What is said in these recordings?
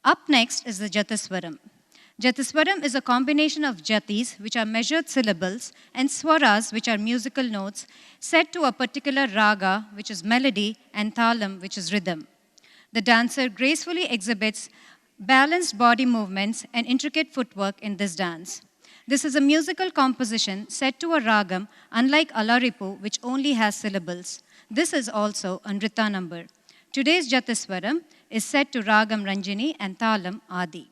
Up next is the Jathiswaram. Jathiswaram is a combination of jatis, which are measured syllables, and swaras, which are musical notes, set to a particular raga, which is melody, and thalam, which is rhythm. The dancer gracefully exhibits balanced body movements and intricate footwork in this dance. This is a musical composition set to a ragam, unlike Alaripu, which only has syllables. This is also a nrita number. Today's Jathiswaram is set to ragam Ranjini and thalam Adi.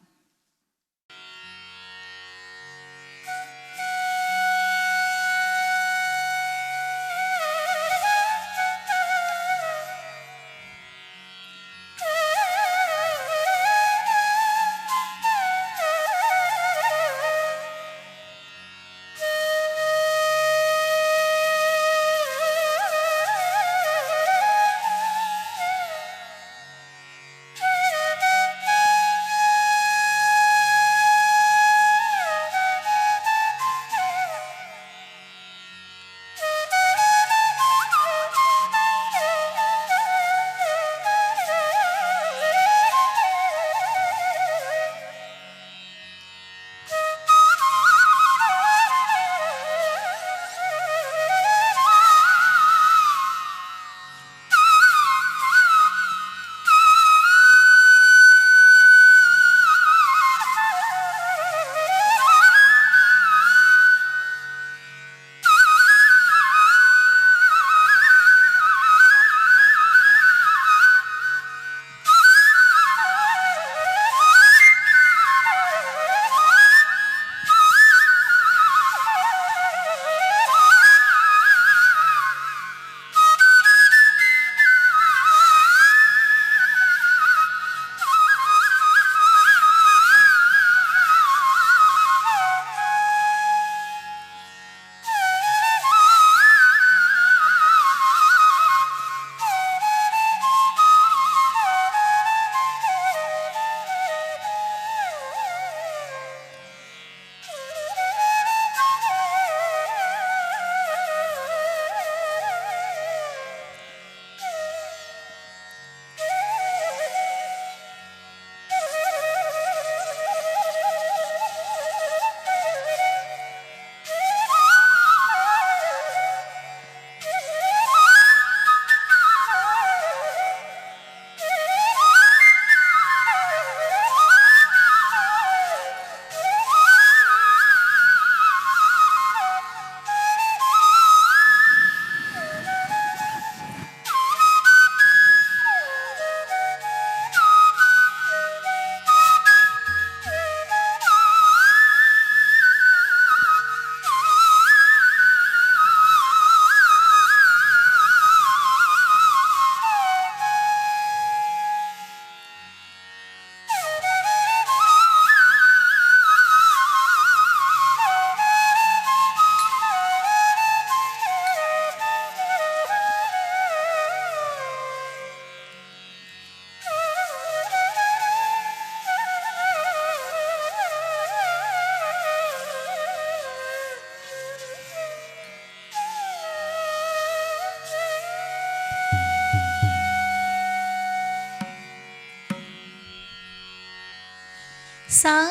Sa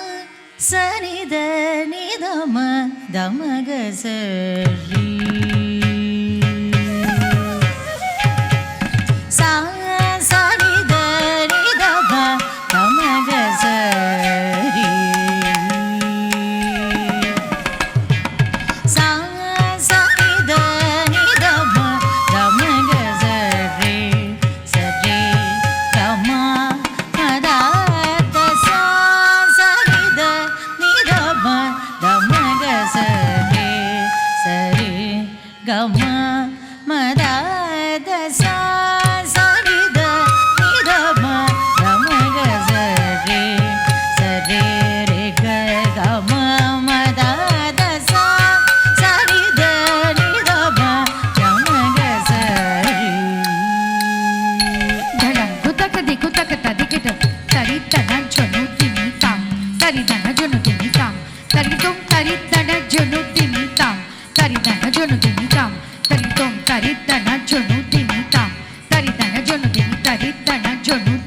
sa ni da ni da ma ga sa ri. Sa sa ni da ma ga sa ri. Sa sa ni da ma ga sa ri. Sa ri ga ma da da sa. Gama mada da sa sa ni da ni da ma da ma ga sa re re ga gama mada da sa sa ni da ma da ma ga sa re dhada gutak ta dikita tari tana jonu tini tam tari tana jonu tini tam tari tum tari tana jonu tini tam tari tana jonu tini tam tari tum tari tana jonu tini tam tari tana jonu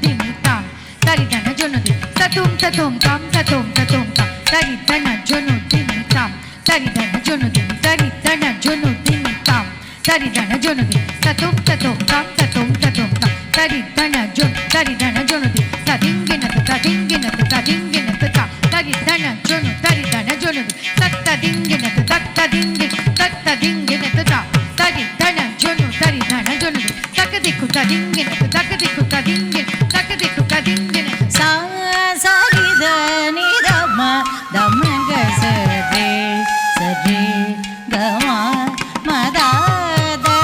tini tam tari tana jonu tini tatum tatum tam tatum tatum tam tari dana jonu dini tam tari dana jonu dini tari dana jonu dini tam tari dana jonu dini tatum tatum tam tatum tatum tam tari dana jonu dini tadingina tadingina tadingina tam tari dana jonu dini tadingina tadingina tam tari dana jonu dini takadiku tadingina takadiku tadingina takadiku tadingina sa sa ri da ni da ma da ma ga sa re ga ma da da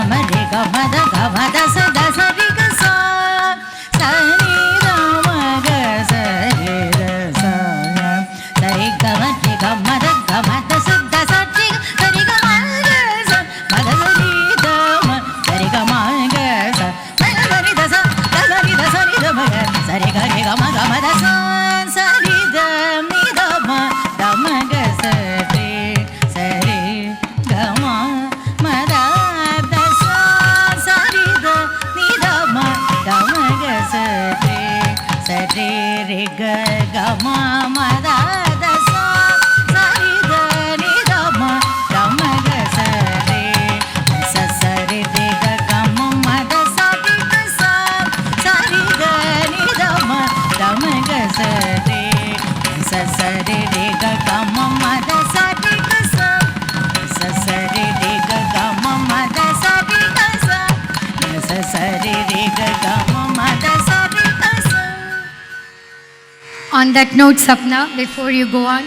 ma re ga ma da sa ri ga sa sa ni da ma ga sa re da sa re ga ma re ga ma da sa ri ga ma ga sa ma ga ri da ma ri ga ma ga sa ma ga ri da sa ri da ma ga sa re ga ma da sa ri da mi da ma ga sa re ga ma da sa ri da mi da ma ga sa re ga ma da sa ri da ni da ma ga sa re re ga ma da sa ri ga sa ri da ni da ma ga sa re re ga ma da sa ri ga sa re ga ma da sa ri ga sa re ga ma da sa ri ga sa. On that note, Sapna, before you go on,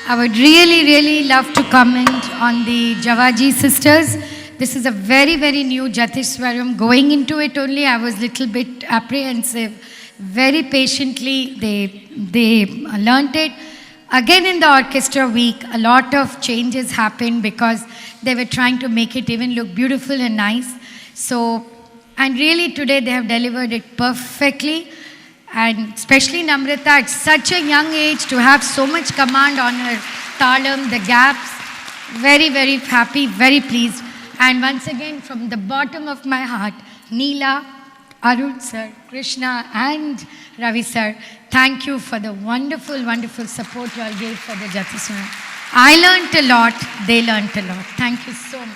I would really, really love to comment on the Javvaji sisters. This is a very, very new Jathiswaram. Going into it only, I was a little bit apprehensive. Very patiently, they learnt it. Again, in the orchestra week, a lot of changes happened because they were trying to make it even look beautiful and nice. So, and really today they have delivered it perfectly. And especially Namrata, at such a young age, to have so much command on her talam, the gaps. Very, very happy, very pleased. And once again, from the bottom of my heart, Neela, Arun sir, Krishna and Ravi sir, thank you for the wonderful, wonderful support you all gave for the Jathiswaram. I learnt a lot, they learnt a lot. Thank you so much.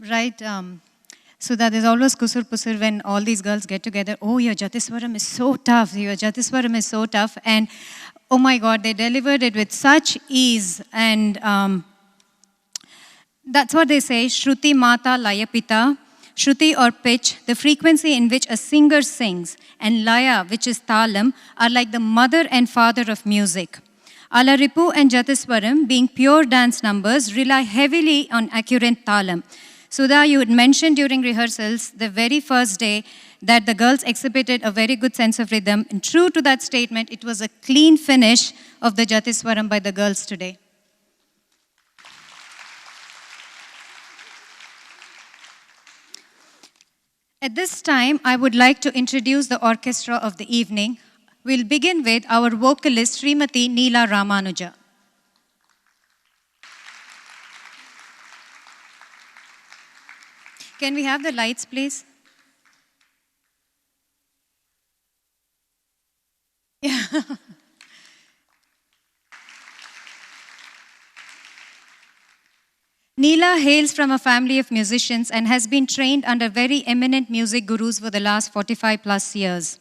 Right. So that is always kusur pusur when all these girls get together. Oh, your Jathiswaram is so tough. Your Jathiswaram is so tough. And oh my God, they delivered it with such ease. And that's what they say, Shruti Mata Layapita. Shruti or pitch, the frequency in which a singer sings, and Laya, which is Talam, are like the mother and father of music. Alaripu and Jathiswaram, being pure dance numbers, rely heavily on accurate Talam. Sudha, you had mentioned during rehearsals the very first day that the girls exhibited a very good sense of rhythm. And true to that statement, it was a clean finish of the Jathiswaram by the girls today. At this time, I would like to introduce the orchestra of the evening. We'll begin with our vocalist, Srimati Neela Ramanuja. Can we have the lights, please? Yeah. Neela hails from a family of musicians and has been trained under very eminent music gurus for the last 45 plus years.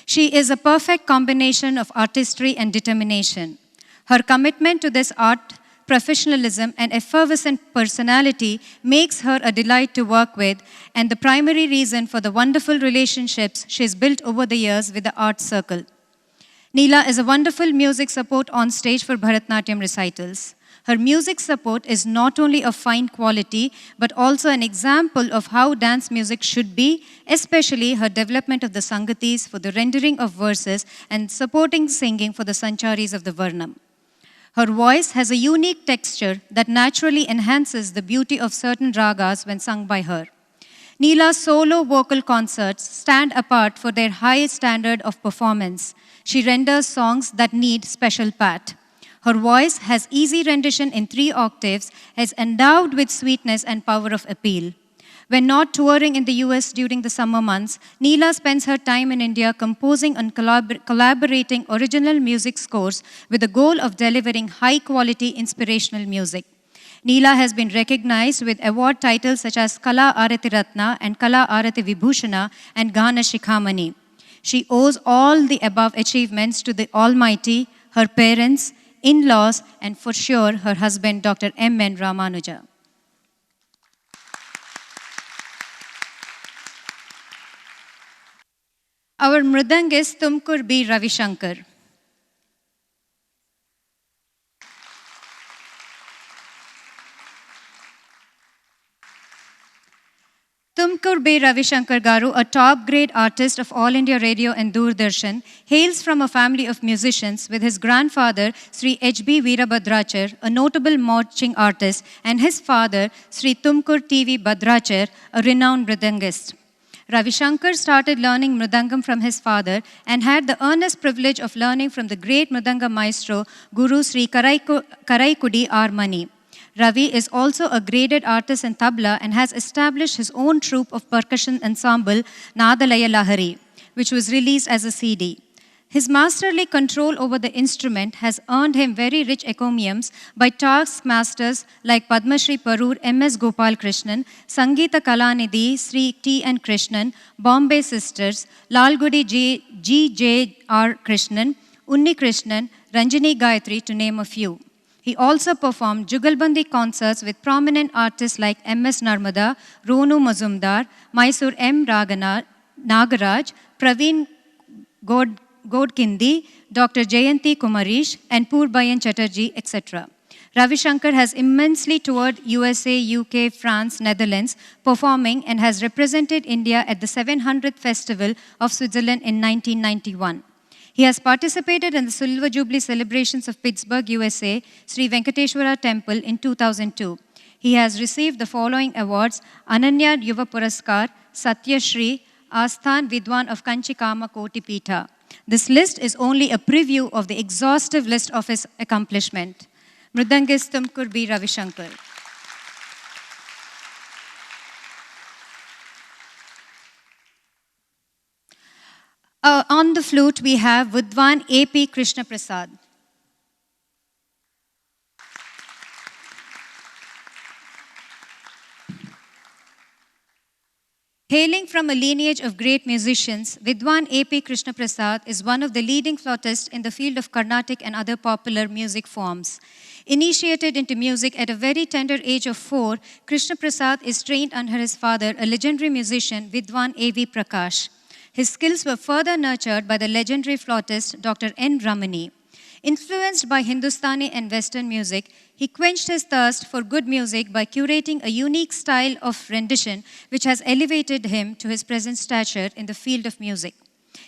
She is a perfect combination of artistry and determination. Her commitment to this art, professionalism, and effervescent personality makes her a delight to work with, and the primary reason for the wonderful relationships she has built over the years with the art circle. Neela is a wonderful music support on stage for Bharatnatyam recitals. Her music support is not only of fine quality, but also an example of how dance music should be, especially her development of the Sangatis for the rendering of verses and supporting singing for the Sancharis of the Varnam. Her voice has a unique texture that naturally enhances the beauty of certain ragas when sung by her. Neela's solo vocal concerts stand apart for their high standard of performance. She renders songs that need special pat. Her voice has easy rendition in 3 octaves, is endowed with sweetness and power of appeal. When not touring in the US during the summer months, Neela spends her time in India composing and collaborating original music scores with the goal of delivering high-quality inspirational music. Neela has been recognized with award titles such as Kala Arati Ratna and Kala Arati Vibhushana and Gana Shikhamani. She owes all the above achievements to the Almighty, her parents, in-laws, and for sure her husband, Dr. M.N. Ramanuja. Our mridang is Tumkur B. Ravishankar. Tumkur B. Ravishankar Garu, a top-grade artist of All India Radio and Doordarshan, hails from a family of musicians with his grandfather, Sri H.B. Veerabhadrachar, a notable marching artist, and his father, Sri Tumkur T.V. Bhadrachar, a renowned mridangist. Ravishankar started learning mridangam from his father and had the earnest privilege of learning from the great mridanga maestro, Guru Sri Karaikudi R. Mani. Ravi is also a graded artist in tabla and has established his own troupe of percussion ensemble, Nadalaya Lahari, which was released as a CD. His masterly control over the instrument has earned him very rich encomiums by taskmasters like Padma Shri Parur M.S. Gopal Krishnan, Sangeeta Kalanidhi Sri T.N. Krishnan, Bombay Sisters, Lalgudi G.J.R. Krishnan, Unni Krishnan, Ranjini Gayatri, to name a few. He also performed Jugalbandi concerts with prominent artists like M.S. Narmada, Ronu Mazumdar, Mysore M. Nagaraj, Praveen Godkindi, Dr. Jayanti Kumarish, and Purbayan Chatterjee, etc. Ravishankar has immensely toured USA, UK, France, Netherlands, performing and has represented India at the 700th Festival of Switzerland in 1991. He has participated in the Silver Jubilee celebrations of Pittsburgh, USA, Sri Venkateshwara Temple in 2002. He has received the following awards: Ananya Yuva Puraskar, Satya Shri, Asthan Vidwan of Kanchi Kama Koti Pitha. This list is only a preview of the exhaustive list of his accomplishment. Mridangist Tumkur B. Ravishankar. On the flute, we have Vidwan A.P. Krishna Prasad. Hailing from a lineage of great musicians, Vidwan A.P. Krishna Prasad is one of the leading flautists in the field of Carnatic and other popular music forms. Initiated into music at a very tender age of 4, Krishna Prasad is trained under his father, a legendary musician, Vidwan A.V. Prakash. His skills were further nurtured by the legendary flautist Dr. N. Ramani. Influenced by Hindustani and Western music, he quenched his thirst for good music by curating a unique style of rendition which has elevated him to his present stature in the field of music.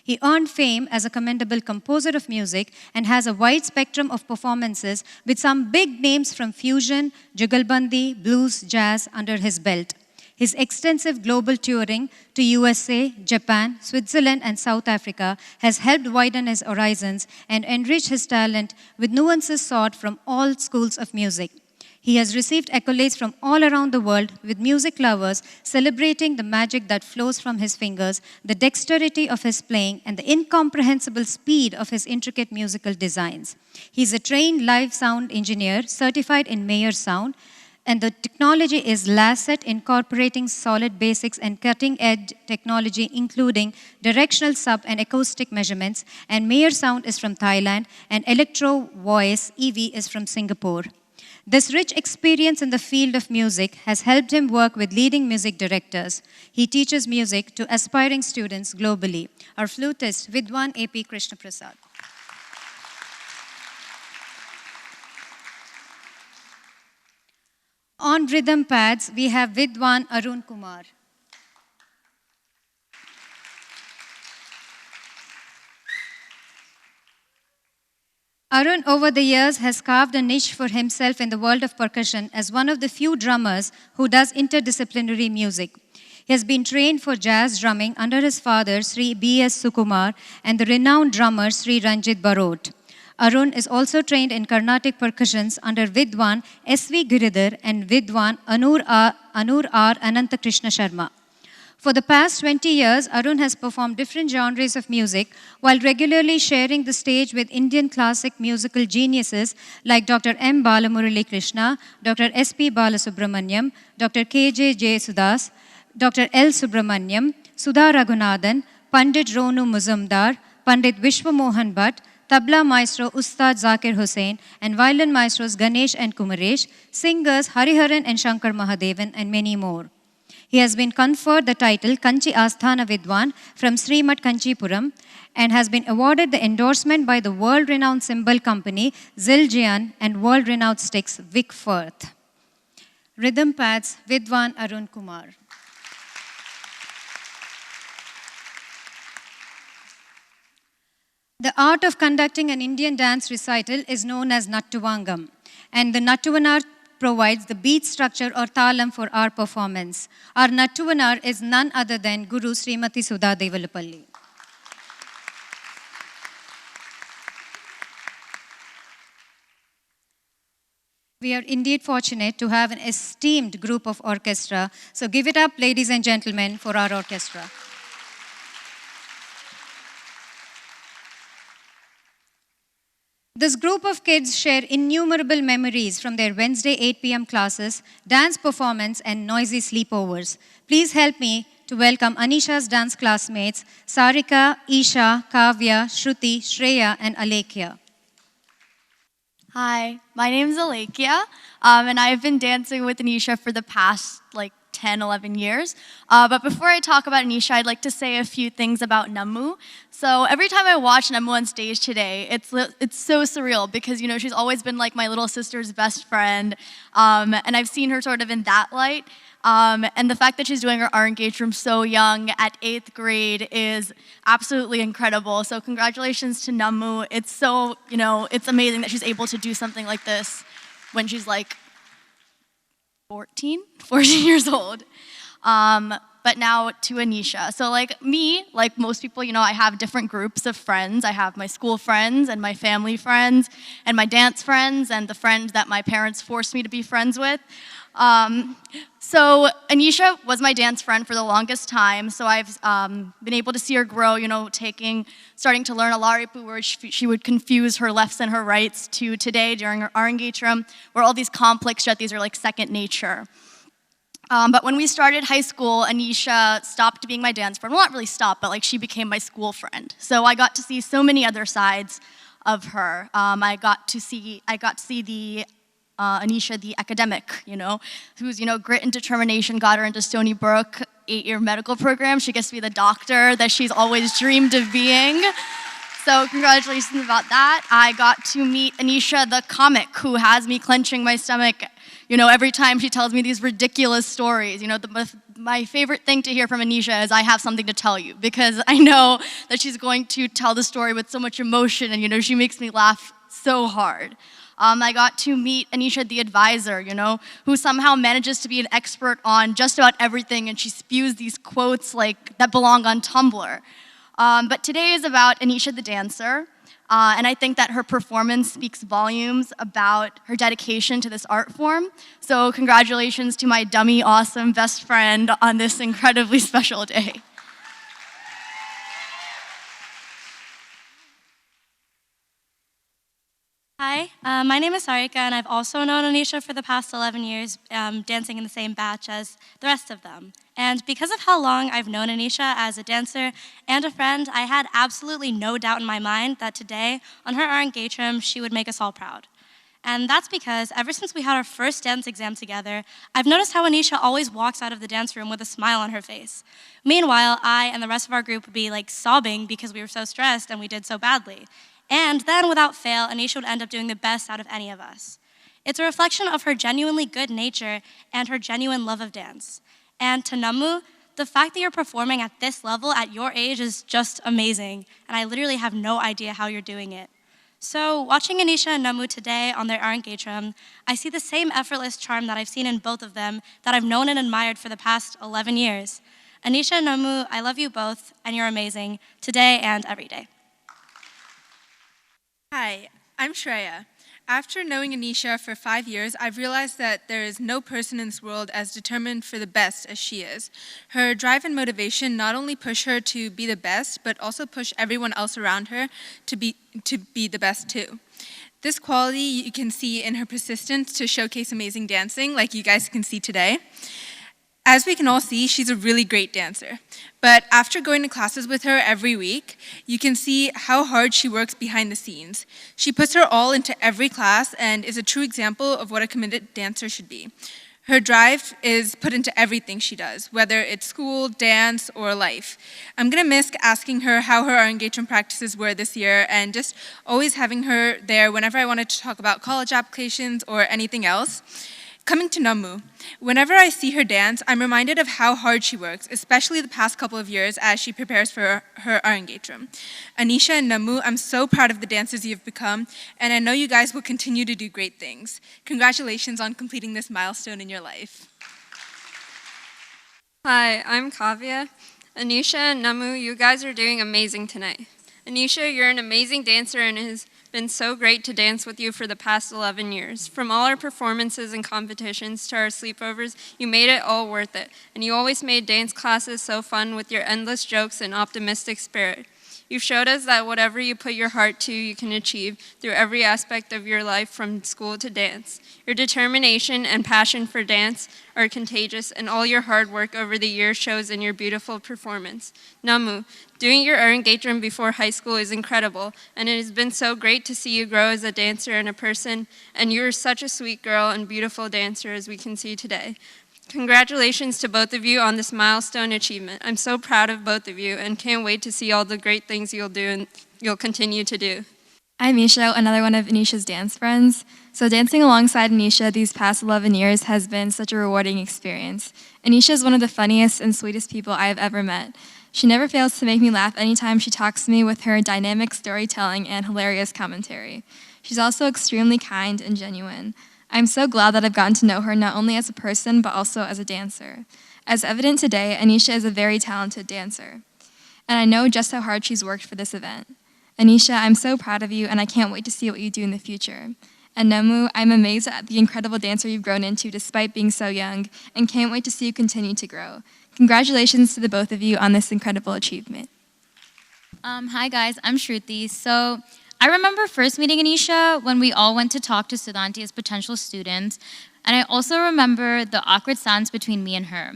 He earned fame as a commendable composer of music and has a wide spectrum of performances with some big names from fusion, jugalbandi, blues, jazz under his belt. His extensive global touring to USA, Japan, Switzerland, and South Africa has helped widen his horizons and enrich his talent with nuances sought from all schools of music. He has received accolades from all around the world, with music lovers celebrating the magic that flows from his fingers, the dexterity of his playing, and the incomprehensible speed of his intricate musical designs. He is a trained live sound engineer, certified in Mayer Sound, and the technology is Lasset, incorporating solid basics and cutting-edge technology, including directional sub and acoustic measurements. And Mayer Sound is from Thailand, and Electro Voice EV is from Singapore. This rich experience in the field of music has helped him work with leading music directors. He teaches music to aspiring students globally. Our flutist, Vidwan A.P. Krishna Prasad. On rhythm pads, we have Vidwan Arun Kumar. Arun, over the years, has carved a niche for himself in the world of percussion as one of the few drummers who does interdisciplinary music. He has been trained for jazz drumming under his father, Sri B.S. Sukumar, and the renowned drummer, Sri Ranjit Barot. Arun is also trained in Carnatic percussions under Vidwan S.V. Giridhar and Vidwan Anur R. Ananta Krishna Sharma. For the past 20 years, Arun has performed different genres of music while regularly sharing the stage with Indian classic musical geniuses like Dr. M. Balamurali Krishna, Dr. S.P. Balasubramaniam, Dr. K.J. Jesudas, Dr. L. Subramaniam, Sudha Raghunathan, Pandit Ronu Muzumdar, Pandit Vishwamohan Bhatt, tabla maestro Ustad Zakir Hussain, and violin maestros Ganesh and Kumaresh, singers Hariharan and Shankar Mahadevan, and many more. He has been conferred the title Kanchi Asthana Vidwan from Srimat Kanchipuram and has been awarded the endorsement by the world-renowned cymbal company Zildjian and world-renowned sticks Vic Firth. Rhythm pads, Vidwan Arun Kumar. The art of conducting an Indian dance recital is known as Nattuvangam, and the Nattuvanar provides the beat structure or talam for our performance. Our Nattuvanar is none other than Guru Srimati Sudha Devalapalli. We are indeed fortunate to have an esteemed group of orchestra, so give it up, ladies and gentlemen, for our orchestra. This group of kids share innumerable memories from their Wednesday 8 p.m. classes, dance performance, and noisy sleepovers. Please help me to welcome Anisha's dance classmates, Sarika, Isha, Kavya, Shruti, Shreya, and Alekhya. Hi, my name is Alekhya, and I've been dancing with Anisha for the past 10, 11 years. But before I talk about Anisha, I'd like to say a few things about Nammu. So every time I watch Nammu on stage today, it's so surreal because, she's always been like my little sister's best friend, and I've seen her sort of in that light. And the fact that she's doing her Arangetram so young at 8th grade is absolutely incredible. So congratulations to Nammu. It's so, it's amazing that she's able to do something like this when she's 14 years old. But now to Anisha. So me, like most people, I have different groups of friends. I have my school friends and my family friends and my dance friends and the friends that my parents forced me to be friends with. So Anisha was my dance friend for the longest time. So I've been able to see her grow, starting to learn Alaripu, where she would confuse her lefts and her rights, to today during her Arangetram, where all these complex jatis are like second nature. But when we started high school, Anisha stopped being my dance friend. Well, not really stopped, but she became my school friend. So I got to see so many other sides of her. I got to see the Anisha, the academic, whose, grit and determination got her into Stony Brook 8-year medical program. She gets to be the doctor that she's always dreamed of being. So congratulations about that. I got to meet Anisha, the comic, who has me clenching my stomach, every time she tells me these ridiculous stories. My favorite thing to hear from Anisha is I have something to tell you, because I know that she's going to tell the story with so much emotion, and, she makes me laugh so hard. I got to meet Anisha, the advisor, who somehow manages to be an expert on just about everything, and she spews these quotes that belong on Tumblr. But today is about Anisha, the dancer, and I think that her performance speaks volumes about her dedication to this art form. So congratulations to my dummy, awesome best friend on this incredibly special day. Hi, my name is Sarika, and I've also known Anisha for the past 11 years, dancing in the same batch as the rest of them. And because of how long I've known Anisha as a dancer and a friend, I had absolutely no doubt in my mind that today, on her Arangetram, she would make us all proud. And that's because ever since we had our first dance exam together, I've noticed how Anisha always walks out of the dance room with a smile on her face. Meanwhile, I and the rest of our group would be sobbing because we were so stressed and we did so badly. And then, without fail, Anisha would end up doing the best out of any of us. It's a reflection of her genuinely good nature and her genuine love of dance. And to Nammu, the fact that you're performing at this level at your age is just amazing, and I literally have no idea how you're doing it. So, watching Anisha and Nammu today on their Arangetram, I see the same effortless charm that I've seen in both of them that I've known and admired for the past 11 years. Anisha and Nammu, I love you both, and you're amazing, today and every day. Hi, I'm Shreya. After knowing Anisha for 5 years, I've realized that there is no person in this world as determined for the best as she is. Her drive and motivation not only push her to be the best, but also push everyone else around her to be the best too. This quality you can see in her persistence to showcase amazing dancing, like you guys can see today. As we can all see, she's a really great dancer. But after going to classes with her every week, you can see how hard she works behind the scenes. She puts her all into every class and is a true example of what a committed dancer should be. Her drive is put into everything she does, whether it's school, dance, or life. I'm gonna miss asking her how her Arangetram practices were this year and just always having her there whenever I wanted to talk about college applications or anything else. Coming to Namu, whenever I see her dance, I'm reminded of how hard she works, especially the past couple of years as she prepares for her Arangetram. Anisha and Namu, I'm so proud of the dancers you've become, and I know you guys will continue to do great things. Congratulations on completing this milestone in your life. Hi, I'm Kavya. Anisha and Namu, you guys are doing amazing tonight. Anisha, you're an amazing dancer and it has been so great to dance with you for the past 11 years. From all our performances and competitions to our sleepovers, you made it all worth it. And you always made dance classes so fun with your endless jokes and optimistic spirit. You've showed us that whatever you put your heart to, you can achieve through every aspect of your life from school to dance. Your determination and passion for dance are contagious, and all your hard work over the years shows in your beautiful performance. Namu, doing your Arangetram before high school is incredible, and it has been so great to see you grow as a dancer and a person, and you're such a sweet girl and beautiful dancer as we can see today. Congratulations to both of you on this milestone achievement. I'm so proud of both of you and can't wait to see all the great things you'll do and you'll continue to do. I'm Misha, another one of Anisha's dance friends. So dancing alongside Anisha these past 11 years has been such a rewarding experience. Anisha is one of the funniest and sweetest people I have ever met. She never fails to make me laugh anytime she talks to me with her dynamic storytelling and hilarious commentary. She's also extremely kind and genuine. I'm so glad that I've gotten to know her not only as a person, but also as a dancer. As evident today, Anisha is a very talented dancer. And I know just how hard she's worked for this event. Anisha, I'm so proud of you, and I can't wait to see what you do in the future. And Namu, I'm amazed at the incredible dancer you've grown into despite being so young, and can't wait to see you continue to grow. Congratulations to the both of you on this incredible achievement. Hi guys, I'm Shruti. So I remember first meeting Anisha when we all went to talk to Siddhanti as potential students, and I also remember the awkward silence between me and her.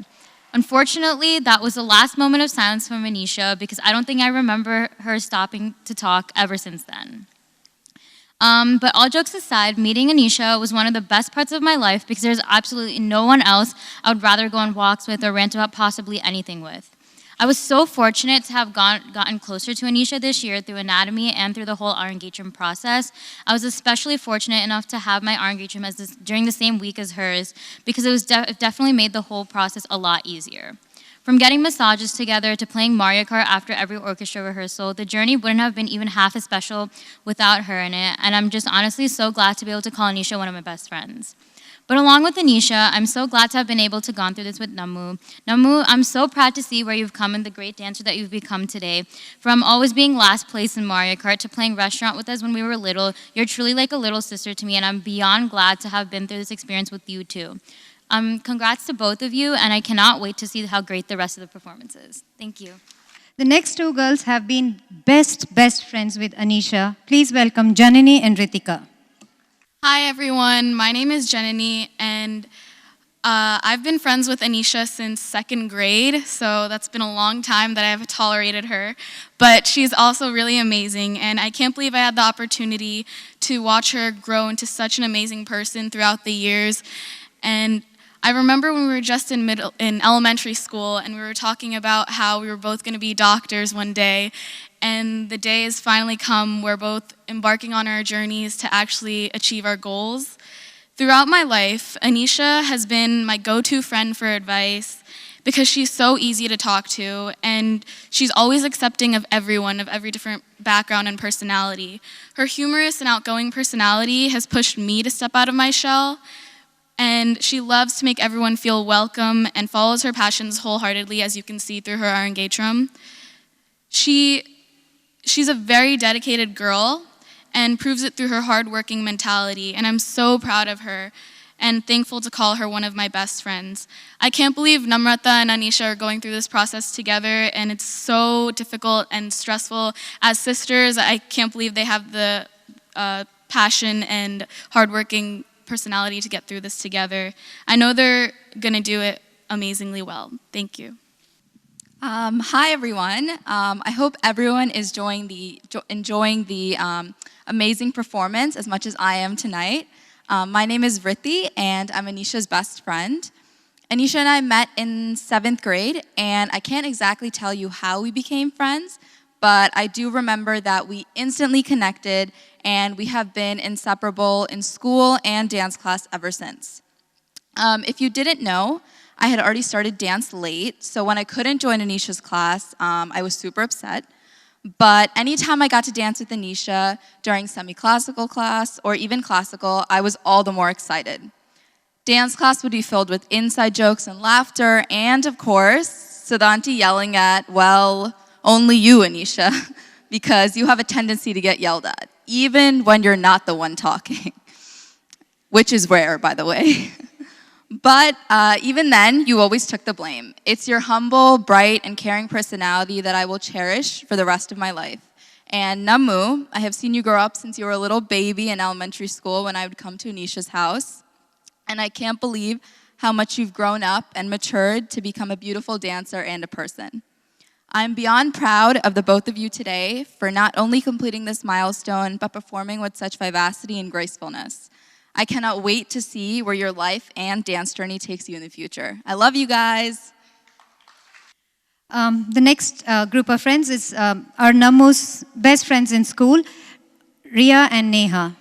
Unfortunately, that was the last moment of silence from Anisha because I don't think I remember her stopping to talk ever since then. But all jokes aside, meeting Anisha was one of the best parts of my life because there's absolutely no one else I would rather go on walks with or rant about possibly anything with. I was so fortunate to have gotten closer to Anisha this year through anatomy and through the whole Arangetram process. I was especially fortunate enough to have my Arangetram during the same week as hers because it definitely made the whole process a lot easier. From getting massages together to playing Mario Kart after every orchestra rehearsal, the journey wouldn't have been even half as special without her in it, and I'm just honestly so glad to be able to call Anisha one of my best friends. But along with Anisha, I'm so glad to have been able to gone through this with Namu. Namu, I'm so proud to see where you've come and the great dancer that you've become today. From always being last place in Mario Kart to playing restaurant with us when we were little, you're truly like a little sister to me, and I'm beyond glad to have been through this experience with you too. Congrats to both of you, and I cannot wait to see how great the rest of the performance is. Thank you. The next two girls have been best friends with Anisha. Please welcome Janani and Ritika. Hi everyone, my name is Janani and I've been friends with Anisha since second grade, so that's been a long time that I've tolerated her. But she's also really amazing, and I can't believe I had the opportunity to watch her grow into such an amazing person throughout the years. And I remember when we were just in elementary school and we were talking about how we were both going to be doctors one day, and the day has finally come. We're both embarking on our journeys to actually achieve our goals. Throughout my life, Anisha has been my go-to friend for advice because she's so easy to talk to, and she's always accepting of everyone, of every different background and personality. Her humorous and outgoing personality has pushed me to step out of my shell, and she loves to make everyone feel welcome and follows her passions wholeheartedly, as you can see through her Arangetram. She's a very dedicated girl and proves it through her hardworking mentality, and I'm so proud of her and thankful to call her one of my best friends. I can't believe Namrata and Anisha are going through this process together, and it's so difficult and stressful. As sisters, I can't believe they have the passion and hardworking personality to get through this together. I know they're gonna do it amazingly well. Thank you. Hi everyone. I hope everyone is enjoying the amazing performance as much as I am tonight. My name is Vritti and I'm Anisha's best friend. Anisha and I met in 7th grade, and I can't exactly tell you how we became friends, but I do remember that we instantly connected and we have been inseparable in school and dance class ever since. If you didn't know, I had already started dance late, so when I couldn't join Anisha's class, I was super upset. But anytime I got to dance with Anisha during semi-classical class or even classical, I was all the more excited. Dance class would be filled with inside jokes and laughter, and of course, Siddhanti yelling at, well, only you, Anisha, because you have a tendency to get yelled at, even when you're not the one talking, which is rare, by the way. But even then, you always took the blame. It's your humble, bright, and caring personality that I will cherish for the rest of my life. And Namu, I have seen you grow up since you were a little baby in elementary school when I would come to Anisha's house. And I can't believe how much you've grown up and matured to become a beautiful dancer and a person. I'm beyond proud of the both of you today for not only completing this milestone, but performing with such vivacity and gracefulness. I cannot wait to see where your life and dance journey takes you in the future. I love you guys. The next group of friends is our Namu's best friends in school, Ria and Neha.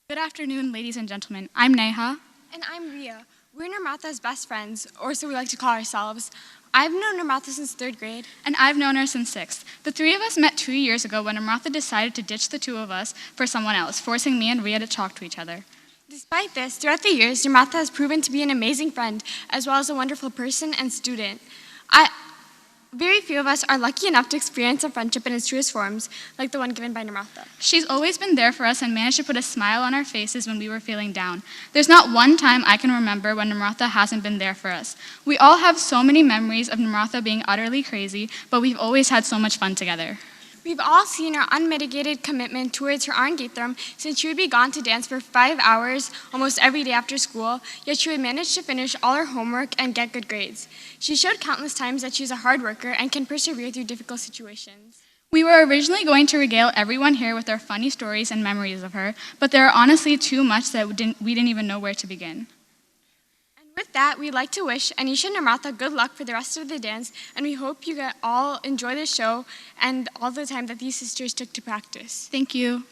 Good afternoon, ladies and gentlemen. I'm Neha. And I'm Ria. We're Nirmatha's best friends, or so we like to call ourselves. I've known Nirmatha since 3rd grade. And I've known her since 6th. The three of us met 2 years ago when Nirmatha decided to ditch the two of us for someone else, forcing me and Ria to talk to each other. Despite this, throughout the years, Nirmatha has proven to be an amazing friend, as well as a wonderful person and student. Very few of us are lucky enough to experience a friendship in its truest forms, like the one given by Nirmatha. She's always been there for us and managed to put a smile on our faces when we were feeling down. There's not one time I can remember when Nirmatha hasn't been there for us. We all have so many memories of Nirmatha being utterly crazy, but we've always had so much fun together. We've all seen her unmitigated commitment towards her Arangetram since she would be gone to dance for 5 hours almost every day after school, yet she would manage to finish all her homework and get good grades. She showed countless times that she's a hard worker and can persevere through difficult situations. We were originally going to regale everyone here with our funny stories and memories of her, but there are honestly too much that we didn't even know where to begin. With that, we'd like to wish Anisha and Nirmatha good luck for the rest of the dance, and we hope you all enjoy the show and all the time that these sisters took to practice. Thank you.